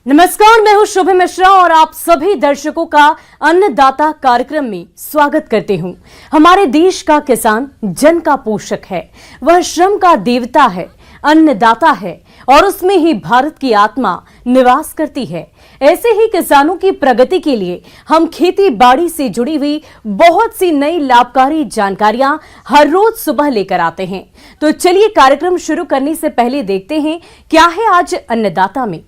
नमस्कार, मैं हूं शुभ मिश्रा और आप सभी दर्शकों का अन्नदाता कार्यक्रम में स्वागत करती हूं। हमारे देश का किसान जन का पोषक है, वह श्रम का देवता है, अन्नदाता है और उसमें ही भारत की आत्मा निवास करती है। ऐसे ही किसानों की प्रगति के लिए हम खेती बाड़ी से जुड़ी हुई बहुत सी नई लाभकारी जानकारियां हर रोज सुबह लेकर आते हैं। तो चलिए कार्यक्रम शुरू करने से पहले देखते हैं क्या है आज अन्नदाता में।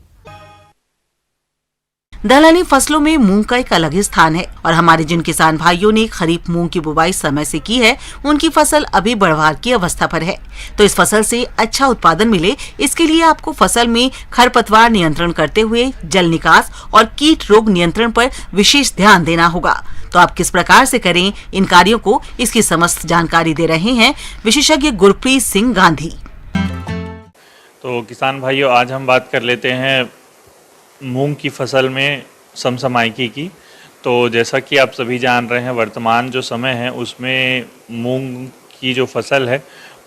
दलहनी फसलों में मूंग का एक अलग ही स्थान है और हमारे जिन किसान भाइयों ने खरीफ मूंग की बुवाई समय से की है, उनकी फसल अभी बढ़वार की अवस्था पर है। तो इस फसल से अच्छा उत्पादन मिले, इसके लिए आपको फसल में खरपतवार नियंत्रण करते हुए जल निकास और कीट रोग नियंत्रण पर विशेष ध्यान देना होगा। तो आप किस प्रकार से करें इन कार्यों को, इसकी समस्त जानकारी दे रहे हैं विशेषज्ञ गुरप्रीत सिंह गांधी। तो किसान भाइयों, आज हम बात कर लेते हैं मूंग की फसल में समसमायिकी की। तो जैसा कि आप सभी जान रहे हैं, वर्तमान जो समय है उसमें मूंग की जो फसल है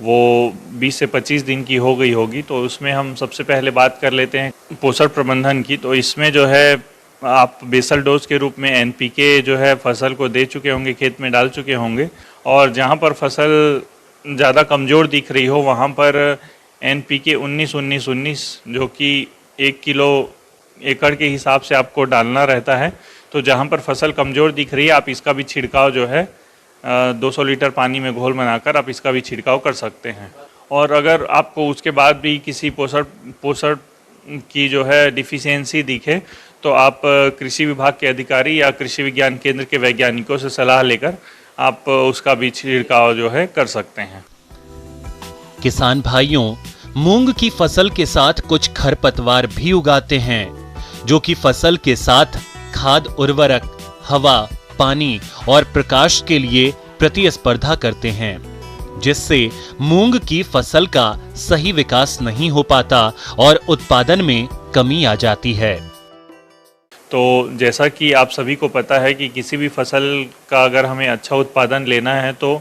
वो 20 से 25 दिन की हो गई होगी। तो उसमें हम सबसे पहले बात कर लेते हैं पोषण प्रबंधन की। तो इसमें जो है आप बेसल डोज के रूप में NPK जो है फसल को दे चुके होंगे, खेत में डाल चुके होंगे। और जहाँ पर फसल ज़्यादा कमज़ोर दिख रही हो वहाँ पर NPK 19-19-19 जो कि 1 किलो एकड़ के हिसाब से आपको डालना रहता है। तो जहाँ पर फसल कमज़ोर दिख रही है आप इसका भी छिड़काव जो है 200 लीटर पानी में घोल बनाकर आप इसका भी छिड़काव कर सकते हैं। और अगर आपको उसके बाद भी किसी पोषण की जो है डिफिशियंसी दिखे तो आप कृषि विभाग के अधिकारी या कृषि विज्ञान केंद्र के वैज्ञानिकों से सलाह लेकर आप उसका भी छिड़काव जो है कर सकते हैं। किसान भाइयों, मूंग की फसल के साथ कुछ खरपतवार भी उगाते हैं जो कि फसल के साथ खाद, उर्वरक, हवा, पानी और प्रकाश के लिए प्रतिस्पर्धा करते हैं, जिससे मूंग की फसल का सही विकास नहीं हो पाता और उत्पादन में कमी आ जाती है। तो जैसा कि आप सभी को पता है कि किसी भी फसल का अगर हमें अच्छा उत्पादन लेना है तो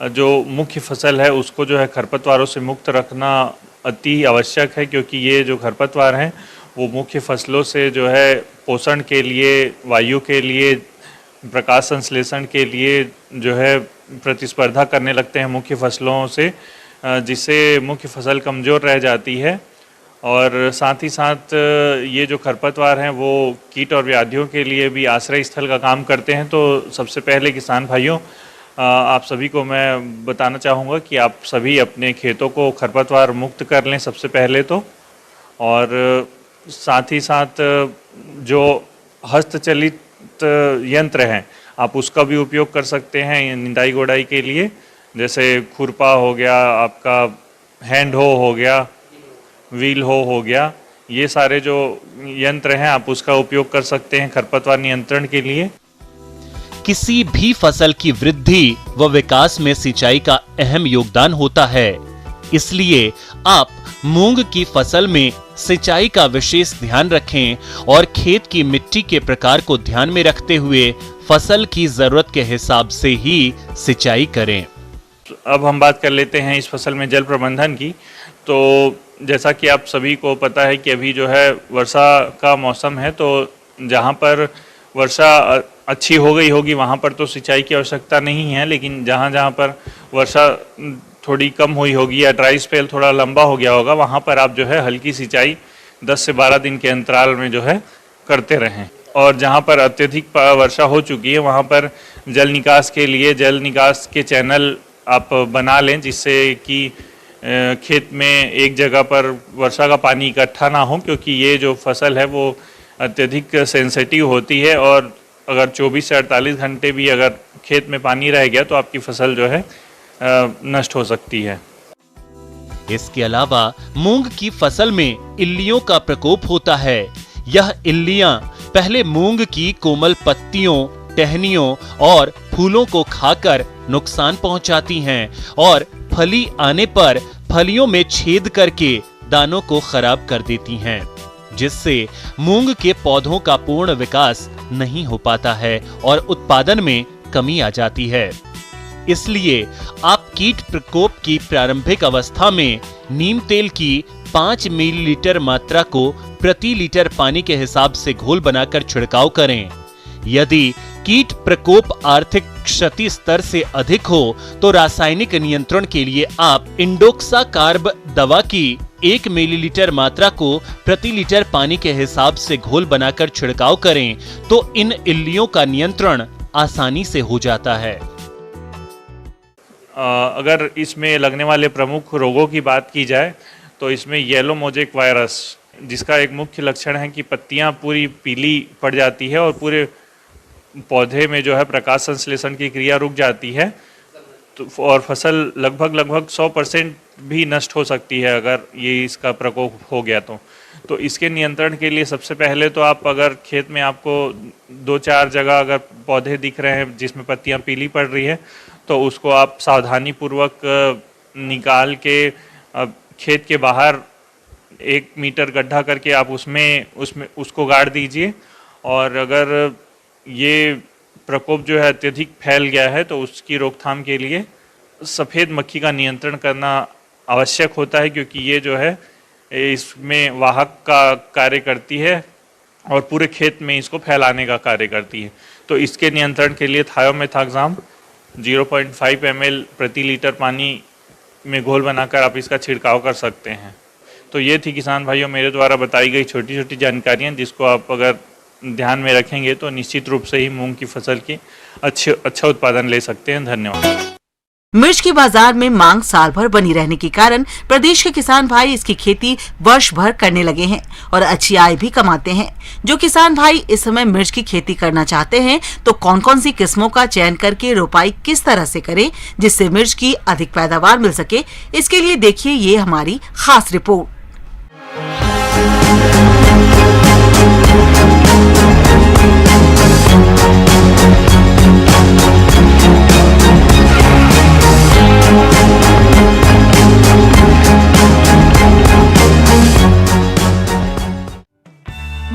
जो मुख्य फसल है उसको जो है खरपतवारों से मुक्त रखना अति आवश्यक है, क्योंकि ये जो खरपतवार हैं वो मुख्य फसलों से जो है पोषण के लिए, वायु के लिए, प्रकाश संश्लेषण के लिए जो है प्रतिस्पर्धा करने लगते हैं मुख्य फसलों से, जिससे मुख्य फसल कमज़ोर रह जाती है। और साथ ही साथ ये जो खरपतवार हैं वो कीट और व्याधियों के लिए भी आश्रय स्थल का काम करते हैं। तो सबसे पहले किसान भाइयों, आप सभी को मैं बताना चाहूँगा कि आप सभी अपने खेतों को खरपतवार मुक्त कर लें सबसे पहले तो। और साथ ही साथ जो हस्तचलित यंत्र हैं आप उसका भी उपयोग कर सकते हैं निंदाई गोड़ाई के लिए, जैसे खुरपा हो गया, आपका हैंड हो गया, व्हील हो गया। ये सारे जो यंत्र हैं आप उसका उपयोग कर सकते हैं खरपतवार नियंत्रण के लिए। किसी भी फसल की वृद्धि व विकास में सिंचाई का अहम योगदान होता है, इसलिए आप मूंग की फसल में सिंचाई का विशेष ध्यान रखें और खेत की मिट्टी के प्रकार को ध्यान में रखते हुए फसल की जरूरत के हिसाब से ही सिंचाई करें। अब हम बात कर लेते हैं इस फसल में जल प्रबंधन की। तो जैसा कि आप सभी को पता है कि अभी जो है वर्षा का मौसम है, तो जहाँ पर वर्षा अच्छी हो गई होगी वहाँ पर तो सिंचाई की आवश्यकता नहीं है, लेकिन जहाँ जहाँ पर वर्षा थोड़ी कम हुई होगी या ड्राई स्पेल थोड़ा लंबा हो गया होगा वहाँ पर आप जो है हल्की सिंचाई 10 से 12 दिन के अंतराल में जो है करते रहें। और जहाँ पर अत्यधिक वर्षा हो चुकी है वहाँ पर जल निकास के लिए जल निकास के चैनल आप बना लें, जिससे कि खेत में एक जगह पर वर्षा का पानी इकट्ठा ना हो, क्योंकि ये जो फसल है वो अत्यधिक सेंसिटिव होती है और अगर 24 से 48 घंटे भी अगर खेत में पानी रह गया तो आपकी फसल जो है नष्ट हो सकती है। इसके अलावा मूंग की फसल में इल्लियों का प्रकोप होता है। यह इल्लियां पहले मूंग की कोमल पत्तियों, टहनियों और फूलों को खाकर नुकसान पहुंचाती हैं और फली आने पर फलियों में छेद करके दानों को खराब कर देती हैं, जिससे मूंग के पौधों का पूर्ण विकास नहीं हो पाता है और उत्पादन में कमी आ जाती है। इसलिए आप कीट प्रकोप की प्रारंभिक अवस्था में नीम तेल की 5 मिलीलीटर मात्रा को प्रति लीटर पानी के हिसाब से घोल बनाकर छिड़काव करें। यदि कीट प्रकोप आर्थिक क्षति स्तर से अधिक हो तो रासायनिक नियंत्रण के लिए आप इंडोक्साकार्ब दवा की 1 मिलीलीटर मात्रा को प्रति लीटर पानी के हिसाब से घोल बनाकर छिड़काव करें तो इन इल्लियों का नियंत्रण आसानी से हो जाता है। अगर इसमें लगने वाले प्रमुख रोगों की बात की जाए तो इसमें येलो मोजेक वायरस, जिसका एक मुख्य लक्षण है कि पत्तियां पूरी पीली पड़ जाती है और पूरे पौधे में जो है प्रकाश संश्लेषण की क्रिया रुक जाती है, तो और फसल लगभग 100% भी नष्ट हो सकती है अगर ये इसका प्रकोप हो गया तो इसके नियंत्रण के लिए सबसे पहले तो आप अगर खेत में आपको 2-4 जगह अगर पौधे दिख रहे हैं जिसमें पत्तियां पीली पड़ रही है तो उसको आप सावधानी पूर्वक निकाल के खेत के बाहर 1 मीटर गड्ढा करके आप उसमें उसको गाड़ दीजिए। और अगर ये प्रकोप जो है अत्यधिक फैल गया है तो उसकी रोकथाम के लिए सफ़ेद मक्खी का नियंत्रण करना आवश्यक होता है, क्योंकि ये जो है इसमें वाहक का कार्य करती है और पूरे खेत में इसको फैलाने का कार्य करती है। तो इसके नियंत्रण के लिए थायोमेथाक्साम 0.5 ml प्रति लीटर पानी में घोल बनाकर आप इसका छिड़काव कर सकते हैं। तो ये थी किसान भाइयों मेरे द्वारा बताई गई छोटी छोटी जानकारियाँ, जिसको आप अगर ध्यान में रखेंगे तो निश्चित रूप से ही मूंग की फसल की अच्छा उत्पादन ले सकते हैं। धन्यवाद। मिर्च की बाजार में मांग साल भर बनी रहने के कारण प्रदेश के किसान भाई इसकी खेती वर्ष भर करने लगे हैं और अच्छी आय भी कमाते हैं। जो किसान भाई इस समय मिर्च की खेती करना चाहते हैं तो कौन कौन सी किस्मों का चयन करके रोपाई किस तरह से करें जिससे मिर्च की अधिक पैदावार मिल सके, इसके लिए देखिए ये हमारी खास रिपोर्ट।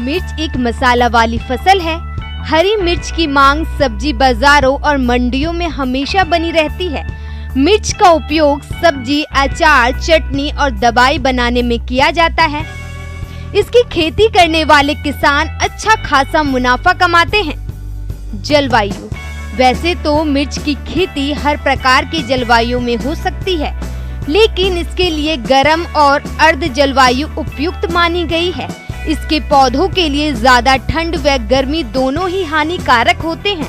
मिर्च एक मसाला वाली फसल है। हरी मिर्च की मांग सब्जी बाजारों और मंडियों में हमेशा बनी रहती है। मिर्च का उपयोग सब्जी, अचार, चटनी और दवाई बनाने में किया जाता है। इसकी खेती करने वाले किसान अच्छा खासा मुनाफा कमाते हैं। जलवायु, वैसे तो मिर्च की खेती हर प्रकार की जलवायु में हो सकती है, लेकिन इसके लिए गर्म और अर्ध जलवायु उपयुक्त मानी गई है। इसके पौधों के लिए ज्यादा ठंड व गर्मी दोनों ही हानिकारक होते हैं।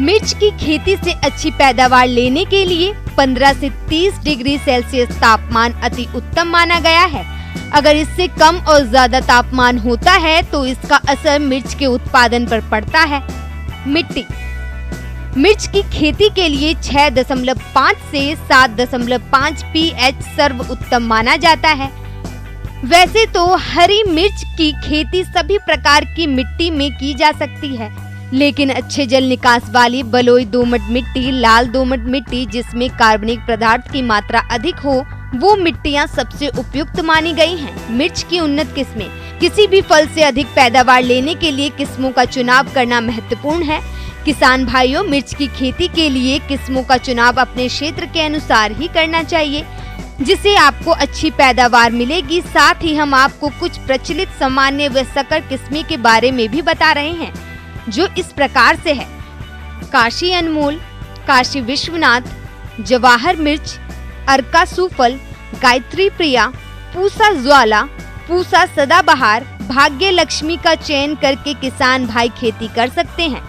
मिर्च की खेती से अच्छी पैदावार लेने के लिए 15 से 30 डिग्री सेल्सियस तापमान अति उत्तम माना गया है। अगर इससे कम और ज्यादा तापमान होता है तो इसका असर मिर्च के उत्पादन पर पड़ता है। मिट्टी, मिर्च की खेती के लिए 6.5 से 7.5 pH सर्वोत्तम माना जाता है। वैसे तो हरी मिर्च की खेती सभी प्रकार की मिट्टी में की जा सकती है, लेकिन अच्छे जल निकास वाली बलुई दोमट मिट्टी, लाल दोमट मिट्टी जिसमें कार्बनिक पदार्थ की मात्रा अधिक हो, वो मिट्टियां सबसे उपयुक्त मानी गई हैं। मिर्च की उन्नत किस्में, किसी भी फल से अधिक पैदावार लेने के लिए किस्मों का चुनाव करना महत्वपूर्ण है। किसान भाइयों, मिर्च की खेती के लिए किस्मों का चुनाव अपने क्षेत्र के अनुसार ही करना चाहिए, जिससे आपको अच्छी पैदावार मिलेगी। साथ ही हम आपको कुछ प्रचलित सामान्य व संकर किस्में के बारे में भी बता रहे हैं, जो इस प्रकार से है। काशी अनमोल, काशी विश्वनाथ, जवाहर मिर्च, अर्का सुफल, गायत्री प्रिया, पूसा ज्वाला, पूसा सदाबहार, भाग्य लक्ष्मी का चयन करके किसान भाई खेती कर सकते हैं।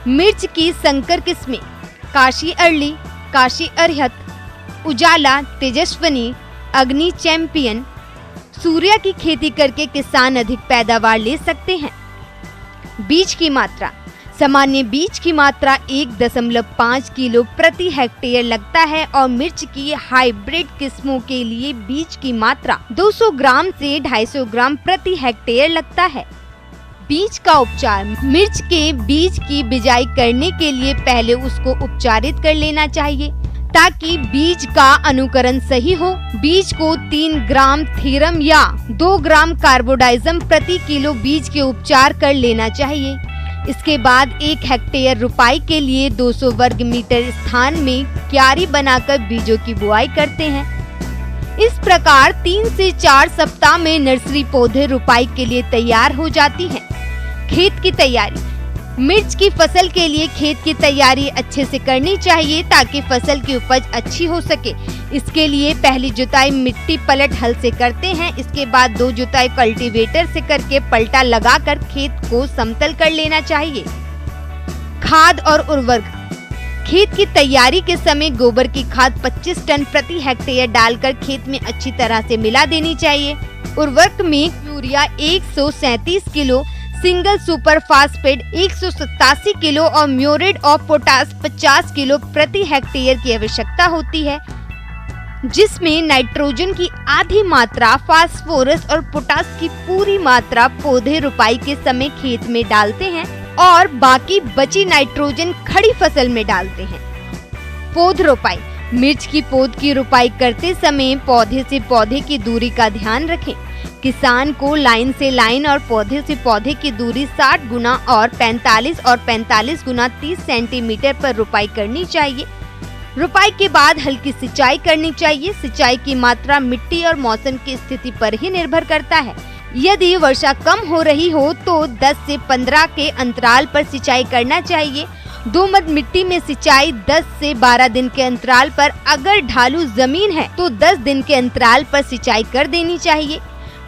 मिर्च की संकर किस्में, काशी अर्ली, काशी अरहत, उजाला, तेजस्वनी, अग्नि चैंपियन, सूर्या की खेती करके किसान अधिक पैदावार ले सकते हैं। बीज की मात्रा, सामान्य बीज की मात्रा 1.5 किलो प्रति हेक्टेयर लगता है और मिर्च की हाइब्रिड किस्मों के लिए बीज की मात्रा 200 ग्राम से 250 ग्राम प्रति हेक्टेयर लगता है। बीज का उपचार, मिर्च के बीज की बिजाई करने के लिए पहले उसको उपचारित कर लेना चाहिए ताकि बीज का अनुकरण सही हो। बीज को 3 ग्राम थीरम या 2 ग्राम कार्बोडाइजम प्रति किलो बीज के उपचार कर लेना चाहिए। इसके बाद 1 हेक्टेयर रुपाई के लिए 200 वर्ग मीटर स्थान में क्यारी बनाकर बीजों की बुआई करते हैं। इस प्रकार 3 से 4 सप्ताह में नर्सरी पौधे रोपाई के लिए तैयार हो जाती हैं। खेत की तैयारी। मिर्च की फसल के लिए खेत की तैयारी अच्छे से करनी चाहिए ताकि फसल की उपज अच्छी हो सके। इसके लिए पहली जुताई मिट्टी पलट हल से करते हैं। इसके बाद 2 जुताई कल्टीवेटर से करके पलटा लगाकर खेत को समतल कर लेना चाहिए। खाद और उर्वरक। खेत की तैयारी के समय गोबर की खाद 25 टन प्रति हेक्टेयर डालकर खेत में अच्छी तरह से मिला देनी चाहिए। उर्वरक में urea 137 kilo, single super phosphate 187 kilo और म्यूरेट ऑफ पोटाश 50 किलो प्रति हेक्टेयर की आवश्यकता होती है, जिसमें नाइट्रोजन की आधी मात्रा, फास्फोरस और पोटाश की पूरी मात्रा पौधे रोपाई के समय खेत में डालते हैं और बाकी बची नाइट्रोजन खड़ी फसल में डालते हैं। पौध रोपाई। मिर्च की पौध की रोपाई करते समय पौधे से पौधे की दूरी का ध्यान रखें। किसान को लाइन से लाइन और पौधे से पौधे की दूरी 60 गुना और 45 गुना 30 सेंटीमीटर पर रोपाई करनी चाहिए। रोपाई के बाद हल्की सिंचाई करनी चाहिए। सिंचाई की मात्रा मिट्टी और मौसम की स्थिति पर ही निर्भर करता है। यदि वर्षा कम हो रही हो तो 10 से 15 के अंतराल पर सिंचाई करना चाहिए। दोमट मिट्टी में सिंचाई 10 से 12 दिन के अंतराल पर, अगर ढालू जमीन है तो 10 दिन के अंतराल पर सिंचाई कर देनी चाहिए।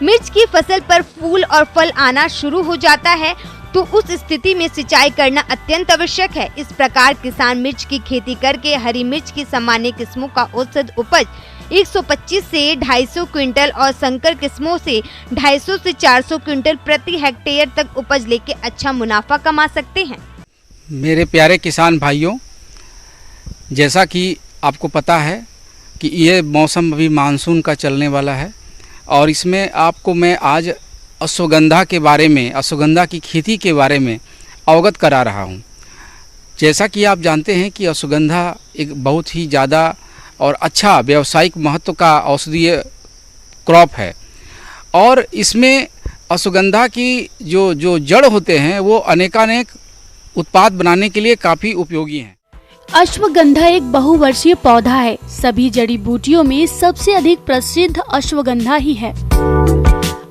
मिर्च की फसल पर फूल और फल आना शुरू हो जाता है तो उस स्थिति में सिंचाई करना अत्यंत आवश्यक है। इस प्रकार किसान मिर्च की खेती करके हरी मिर्च की सामान्य किस्मों का औसत उपज 125 से 250 क्विंटल और संकर किस्मों से 250 से 400 क्विंटल प्रति हेक्टेयर तक उपज लेके अच्छा मुनाफा कमा सकते हैं। मेरे प्यारे किसान भाइयों, जैसा कि आपको पता है कि ये मौसम अभी मानसून का चलने वाला है और इसमें आपको मैं आज अश्वगंधा के बारे में, अश्वगंधा की खेती के बारे में अवगत करा रहा हूँ। जैसा कि आप जानते हैं कि अश्वगंधा एक बहुत ही ज़्यादा और अच्छा व्यावसायिक महत्व का औषधीय क्रॉप है और इसमें अश्वगंधा की जो जड़ होते हैं वो अनेकानेक उत्पाद बनाने के लिए काफ़ी उपयोगी हैं। अश्वगंधा एक बहुवर्षीय पौधा है। सभी जड़ी बूटियों में सबसे अधिक प्रसिद्ध अश्वगंधा ही है।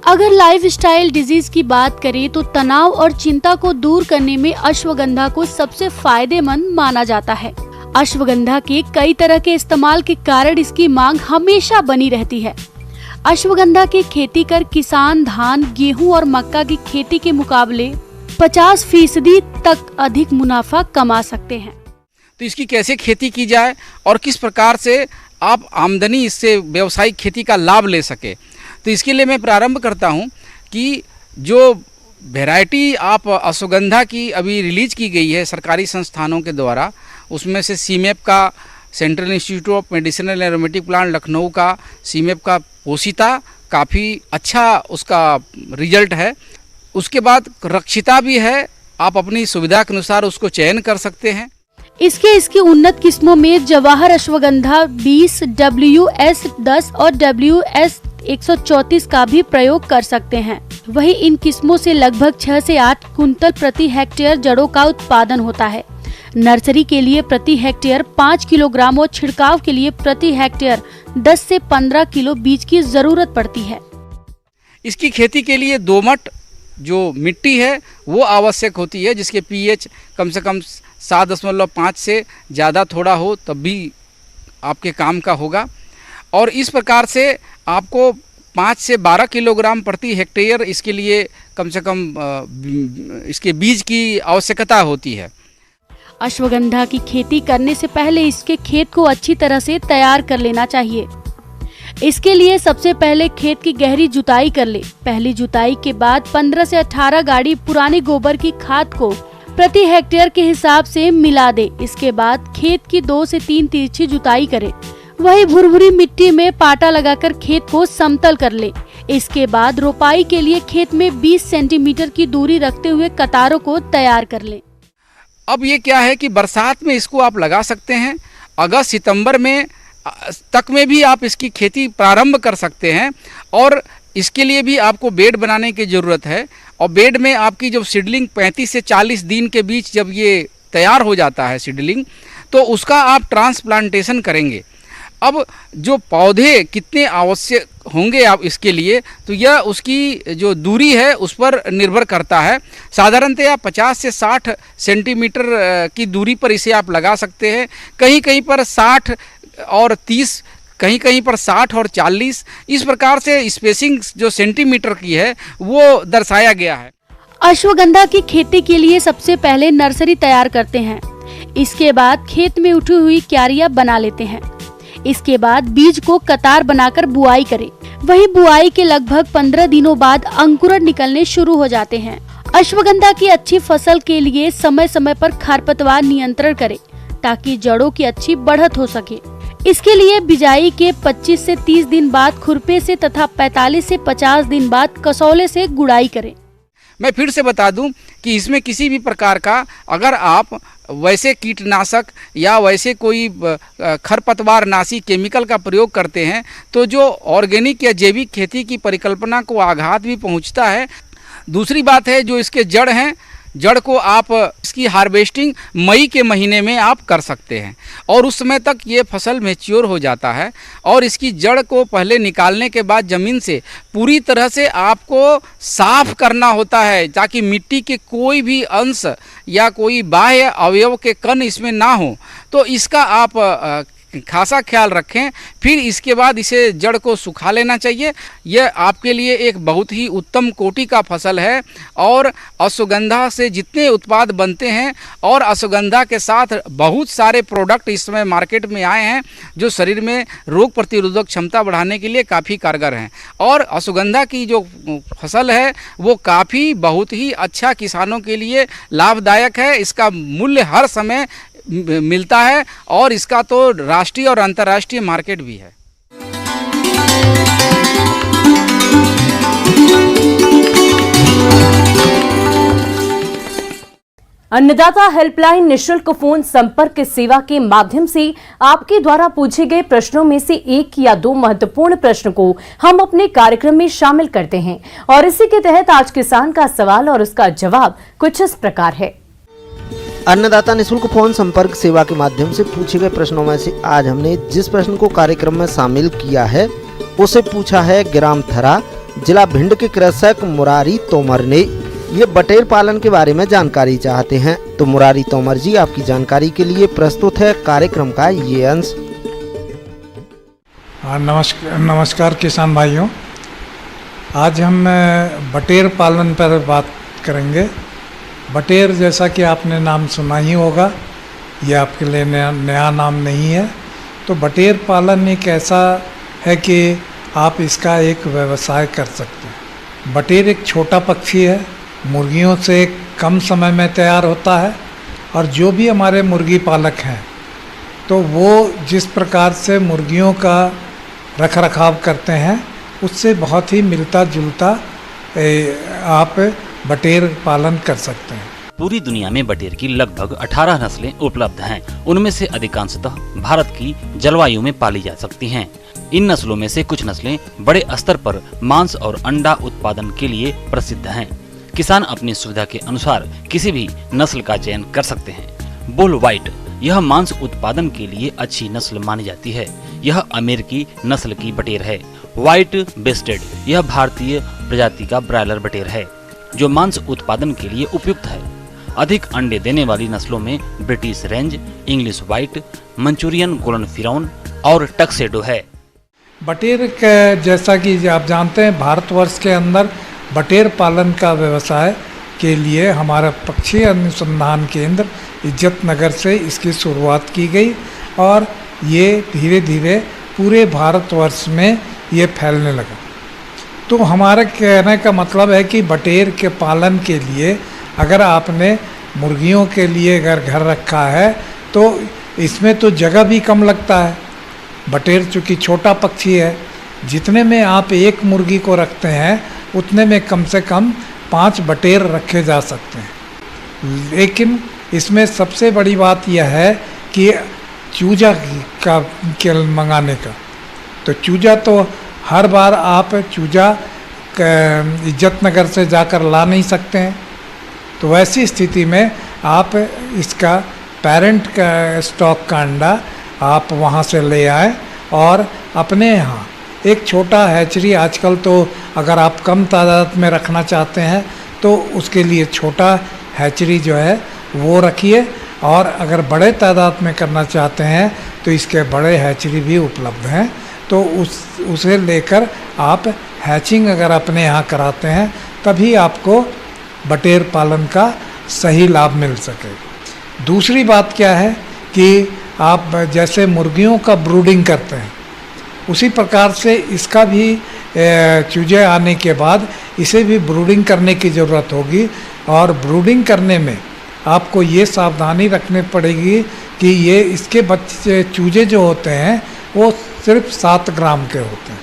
अगर लाइफस्टाइल डिजीज की बात करें तो तनाव और चिंता को दूर करने में अश्वगंधा को सबसे फायदेमंद माना जाता है। अश्वगंधा के कई तरह के इस्तेमाल के कारण इसकी मांग हमेशा बनी रहती है। अश्वगंधा की खेती कर किसान धान, गेहूं और मक्का की खेती के मुकाबले 50% तक अधिक मुनाफा कमा सकते हैं। तो इसकी कैसे खेती की जाए और किस प्रकार से आप आमदनी इससे व्यावसायिक खेती का लाभ ले सके, तो इसके लिए मैं प्रारंभ करता हूं कि जो वैरायटी आप अश्वगंधा की अभी रिलीज की गई है सरकारी संस्थानों के द्वारा, उसमें से सीमेप का, central institute of medicinal aromatic plant Lucknow का सीमेप का पोषिता काफ़ी अच्छा उसका रिजल्ट है। उसके बाद रक्षिता भी है, आप अपनी सुविधा के अनुसार उसको चयन कर सकते हैं। इसकी उन्नत किस्मों में जवाहर अश्वगंधा 20, WS10 और WS134 का भी प्रयोग कर सकते हैं। वहीं इन किस्मों से लगभग 6 से 8 कुंतल प्रति हेक्टेयर जड़ों का उत्पादन होता है। नर्सरी के लिए प्रति हेक्टेयर 5 किलोग्राम और छिड़काव के लिए प्रति हेक्टेयर 10 से 15 किलो बीज की जरूरत पड़ती है। इसकी खेती के लिए दोमट जो मिट्टी है वो आवश्यक होती है, जिसके pH कम से कम 7.5 से ज़्यादा थोड़ा हो तब भी आपके काम का होगा। और इस प्रकार से आपको 5 से 12 किलोग्राम प्रति हेक्टेयर इसके लिए कम से कम इसके बीज की आवश्यकता होती है। अश्वगंधा की खेती करने से पहले इसके खेत को अच्छी तरह से तैयार कर लेना चाहिए। इसके लिए सबसे पहले खेत की गहरी जुताई कर ले। पहली जुताई के बाद 15 से 18 गाड़ी पुराने गोबर की खाद को प्रति हेक्टेयर के हिसाब से मिला दे। इसके बाद खेत की 2 से 3 तिरछी जुताई करे। वही भुरभुरी मिट्टी में पाटा लगाकर खेत को समतल कर ले। इसके बाद रोपाई के लिए खेत में 20 सेंटीमीटर की दूरी रखते हुए कतारों को तैयार कर ले। अब ये क्या है कि बरसात में इसको आप लगा सकते हैं, अगस्त सितंबर में तक में भी आप इसकी खेती प्रारंभ कर सकते हैं। और इसके लिए भी आपको बेड बनाने की ज़रूरत है और बेड में आपकी जब सीडलिंग 35 से 40 दिन के बीच जब ये तैयार हो जाता है सीडलिंग, तो उसका आप ट्रांसप्लांटेशन करेंगे। अब जो पौधे कितने आवश्यक होंगे आप इसके लिए, तो यह उसकी जो दूरी है उस पर निर्भर करता है। साधारणतया 50 से 60 सेंटीमीटर की दूरी पर इसे आप लगा सकते हैं। कहीं कहीं पर 60 और 30, कहीं कहीं पर 60 और 40, इस प्रकार से स्पेसिंग जो सेंटीमीटर की है वो दर्शाया गया है। अश्वगंधा की खेती के लिए सबसे पहले नर्सरी तैयार करते हैं। इसके बाद खेत में उठी हुई क्यारियां बना लेते हैं। इसके बाद बीज को कतार बनाकर बुआई करें। वही बुआई के लगभग 15 दिनों बाद अंकुरण निकलने शुरू हो जाते हैं। अश्वगंधा की अच्छी फसल के लिए समय समय पर खरपतवार नियंत्रण करें ताकि जड़ों की अच्छी बढ़त हो सके। इसके लिए बिजाई के 25 से 30 दिन बाद खुरपे से तथा 45 से 50 दिन बाद कसौले से गुड़ाई करें। मैं फिर से बता दूं कि इसमें किसी भी प्रकार का अगर आप वैसे कीटनाशक या वैसे कोई खरपतवार नाशी केमिकल का प्रयोग करते हैं तो जो ऑर्गेनिक या जैविक खेती की परिकल्पना को आघात भी पहुंचता है। दूसरी बात है, जो इसके जड़ हैं, जड़ को आप इसकी हार्वेस्टिंग मई के महीने में आप कर सकते हैं और उस समय तक ये फसल मैच्योर हो जाता है। और इसकी जड़ को पहले निकालने के बाद ज़मीन से पूरी तरह से आपको साफ करना होता है ताकि मिट्टी के कोई भी अंश या कोई बाह्य अवयव के कण इसमें ना हो। तो इसका आप खासा ख्याल रखें। फिर इसके बाद इसे जड़ को सुखा लेना चाहिए। यह आपके लिए एक बहुत ही उत्तम कोटि का फसल है और अश्वगंधा से जितने उत्पाद बनते हैं और अश्वगंधा के साथ बहुत सारे प्रोडक्ट इस समय मार्केट में आए हैं जो शरीर में रोग प्रतिरोधक क्षमता बढ़ाने के लिए काफ़ी कारगर हैं। और अश्वगंधा की जो फसल है वो काफ़ी बहुत ही अच्छा किसानों के लिए लाभदायक है। इसका मूल्य हर समय मिलता है और इसका तो राष्ट्रीय और अंतर्राष्ट्रीय मार्केट भी है। अन्नदाता हेल्पलाइन निशुल्क फोन संपर्क सेवा के माध्यम से आपके द्वारा पूछे गए प्रश्नों में से एक या दो महत्वपूर्ण प्रश्न को हम अपने कार्यक्रम में शामिल करते हैं और इसी के तहत आज किसान का सवाल और उसका जवाब कुछ इस प्रकार है। अन्नदाता निशुल्क फोन संपर्क सेवा के माध्यम से पूछे गए प्रश्नों में से आज हमने जिस प्रश्न को कार्यक्रम में शामिल किया है उसे पूछा है ग्राम थरा, जिला भिंड के कृषक मुरारी तोमर ने। ये बटेर पालन के बारे में जानकारी चाहते हैं। तो मुरारी तोमर जी, आपकी जानकारी के लिए प्रस्तुत है कार्यक्रम का ये अंश। नमस्कार किसान भाइयों, आज हम बटेर पालन पर बात करेंगे। बटेर, जैसा कि आपने नाम सुना ही होगा, ये आपके लिए नया नाम नहीं है। तो बटेर पालन एक ऐसा है कि आप इसका एक व्यवसाय कर सकते हैं। बटेर एक छोटा पक्षी है, मुर्गियों से कम समय में तैयार होता है और जो भी हमारे मुर्गी पालक हैं तो वो जिस प्रकार से मुर्गियों का रख रखाव करते हैं उससे बहुत ही मिलता जुलता आप बटेर पालन कर सकते हैं। पूरी दुनिया में बटेर की लगभग 18 नस्लें उपलब्ध हैं। उनमें से अधिकांशतः भारत की जलवायु में पाली जा सकती हैं। इन नस्लों में से कुछ नस्लें बड़े स्तर पर मांस और अंडा उत्पादन के लिए प्रसिद्ध हैं। किसान अपनी सुविधा के अनुसार किसी भी नस्ल का चयन कर सकते हैं। बुल व्हाइट, यह मांस उत्पादन के लिए अच्छी नस्ल मानी जाती है। यह अमेरिकी नस्ल की बटेर है। व्हाइट बेस्टेड, यह भारतीय प्रजाति का ब्रायलर बटेर है जो मांस उत्पादन के लिए उपयुक्त है। अधिक अंडे देने वाली नस्लों में British range, English white, Manchurian golden फिरौन और टक्सेडो है। बटेर जैसा कि आप जानते हैं, भारतवर्ष के अंदर बटेर पालन का व्यवसाय के लिए हमारा पक्षी अनुसंधान केंद्र इज्जत नगर से इसकी शुरुआत की गई और ये धीरे धीरे पूरे भारतवर्ष में ये फैलने लगा। तो हमारा कहने का मतलब है कि बटेर के पालन के लिए अगर आपने मुर्गियों के लिए अगर घर रखा है तो इसमें तो जगह भी कम लगता है। बटेर चूँकि छोटा पक्षी है, जितने में आप एक मुर्गी को रखते हैं उतने में कम से कम 5 बटेर रखे जा सकते हैं। लेकिन इसमें सबसे बड़ी बात यह है कि चूजा का मंगाने का, तो चूजा तो हर बार आप चूजा इज्जत नगर से जाकर ला नहीं सकते हैं। तो वैसी स्थिति में आप इसका पेरेंट का स्टॉक का अंडा आप वहाँ से ले आए और अपने यहाँ एक छोटा हैचरी, आजकल तो अगर आप कम तादाद में रखना चाहते हैं तो उसके लिए छोटा हैचरी जो है वो रखिए, और अगर बड़े तादाद में करना चाहते हैं तो इसके बड़े हैचरी भी उपलब्ध हैं। तो उसे लेकर आप हैचिंग अगर अपने यहाँ कराते हैं तभी आपको बटेर पालन का सही लाभ मिल सके। दूसरी बात क्या है कि आप जैसे मुर्गियों का ब्रूडिंग करते हैं उसी प्रकार से इसका भी चूजे आने के बाद इसे भी ब्रूडिंग करने की ज़रूरत होगी। और ब्रूडिंग करने में आपको ये सावधानी रखनी पड़ेगी कि ये इसके बच्चे चूजे जो होते हैं वो सिर्फ 7 ग्राम के होते हैं,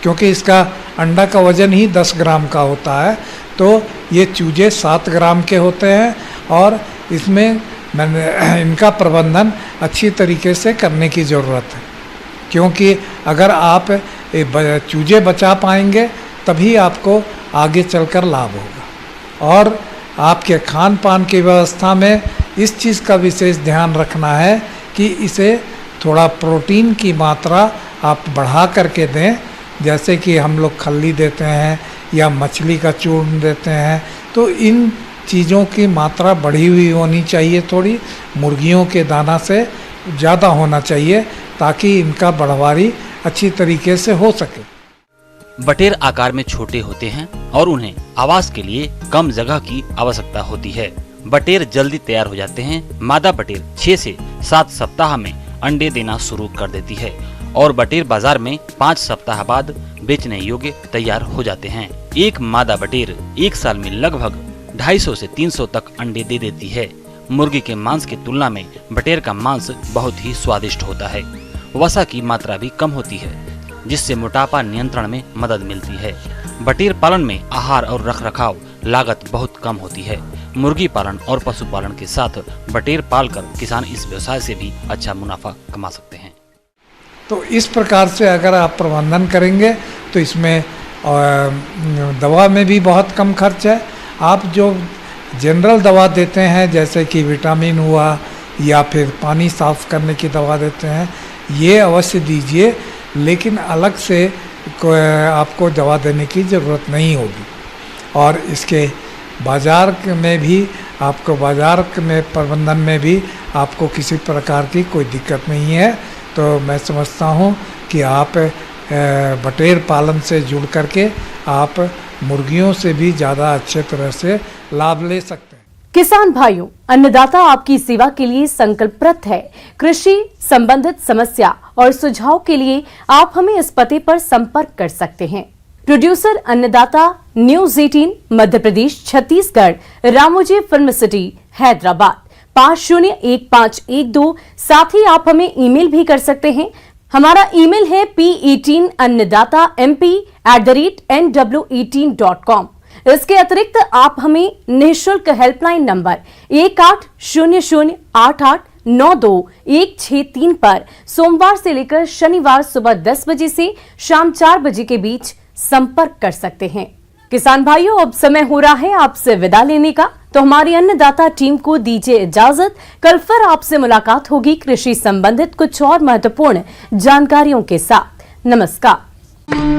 क्योंकि इसका अंडा का वज़न ही 10 ग्राम का होता है। तो ये चूजे 7 ग्राम के होते हैं और इसमें इनका प्रबंधन अच्छी तरीके से करने की ज़रूरत है, क्योंकि अगर आप चूजे बचा पाएंगे तभी आपको आगे चलकर लाभ होगा। और आपके खान पान की व्यवस्था में इस चीज़ का विशेष ध्यान रखना है कि इसे थोड़ा प्रोटीन की मात्रा आप बढ़ा करके दें, जैसे कि हम लोग खल्ली देते हैं या मछली का चूर्ण देते हैं, तो इन चीज़ों की मात्रा बढ़ी हुई होनी चाहिए। थोड़ी मुर्गियों के दाना से ज़्यादा होना चाहिए ताकि इनका बढ़वारी अच्छी तरीके से हो सके। बटेर आकार में छोटे होते हैं और उन्हें आवास के लिए कम जगह की आवश्यकता होती है। बटेर जल्दी तैयार हो जाते हैं। मादा बटेर 6 से 7 सप्ताह में अंडे देना शुरू कर देती है और बटेर बाजार में 5 सप्ताह बाद बेचने योग्य तैयार हो जाते हैं। एक मादा बटेर 1 साल में लगभग 250 से 300 तक अंडे दे देती है। मुर्गी के मांस की तुलना में बटेर का मांस बहुत ही स्वादिष्ट होता है। वसा की मात्रा भी कम होती है, जिससे मोटापा नियंत्रण में मदद मिलती है। बटेर पालन में आहार और रखरखाव लागत बहुत कम होती है। मुर्गी पालन और पशुपालन के साथ बटेर पालकर किसान इस व्यवसाय से भी अच्छा मुनाफा कमा सकते हैं। तो इस प्रकार से अगर आप प्रबंधन करेंगे तो इसमें दवा में भी बहुत कम खर्च है। आप जो जनरल दवा देते हैं जैसे कि विटामिन हुआ या फिर पानी साफ करने की दवा देते हैं, ये अवश्य दीजिए, लेकिन अलग से आपको दवा देने की ज़रूरत नहीं होगी। और इसके बाज़ार में भी आपको बाज़ार में प्रबंधन में भी आपको किसी प्रकार की कोई दिक्कत नहीं है। तो मैं समझता हूँ कि आप बटेर पालन से जुड़ करके आप मुर्गियों से भी ज़्यादा अच्छे तरह से लाभ ले सकते हैं। किसान भाइयों, अन्नदाता आपकी सेवा के लिए संकल्परत है। कृषि संबंधित समस्या और सुझाव के लिए आप हमें इस पते पर संपर्क कर सकते हैं। प्रोड्यूसर अन्नदाता, news 18, Madhya Pradesh, Chhattisgarh, Ramoji film city, Hyderabad 501512। साथ ही आप हमें ईमेल भी कर सकते हैं। हमारा ईमेल है p18annadatamp@nw18.com। इसके अतिरिक्त आप हमें निःशुल्क हेल्पलाइन नंबर 180088921663 पर सोमवार से लेकर शनिवार सुबह 10 बजे से शाम 4 बजे के बीच संपर्क कर सकते हैं। किसान भाइयों, अब समय हो रहा है आपसे विदा लेने का, तो हमारी अन्नदाता टीम को दीजिए इजाजत। कल फिर आपसे मुलाकात होगी कृषि संबंधित कुछ और महत्वपूर्ण जानकारियों के साथ। नमस्कार।